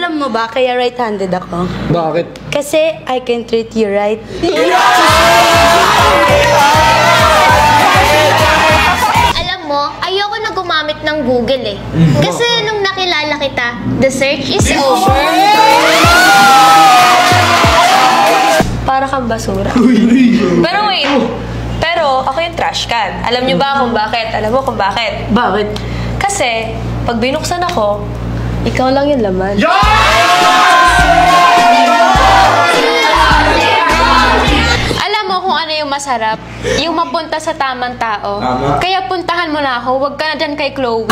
alam mo ba, kaya right-handed ako? Bakit? Kasi I can treat you right. Alam mo, ayoko na gumamit ng Google eh. Kasi nung nakilala kita, the search is over. Para kang basura. Pero wait, ako yung trash can. Alam niyo ba kung bakit? Alam mo kung bakit? Bakit? Kasi, pag binuksan ako, ikaw lang yung laman. Alam mo kung ano yung masarap? Yung mapunta sa tamang tao. Kaya puntahan mo na ako, huwag ka na dyan kay Chloe.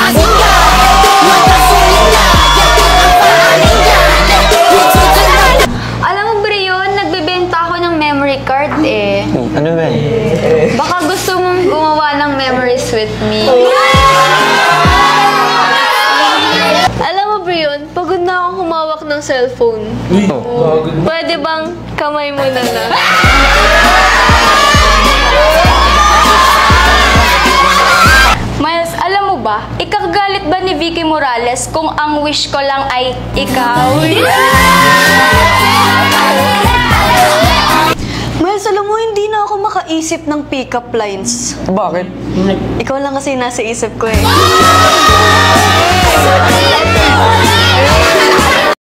Alam mo, Brion, nagbebenta ako ng memory card eh. Ano ba? Baka gusto mong gumawa ng memories with me. Alam mo, Brion, pagod na akong humawak ng cellphone. Pwede bang kamay mo na lang? Miles, alam mo ba, ikakagalit ba ni Vicky Morales kung ang wish ko lang ay ikaw? Miles, alam mo, hindi na ako makaisip ng pick-up lines. Bakit? Ikaw lang kasi nasa isip ko eh.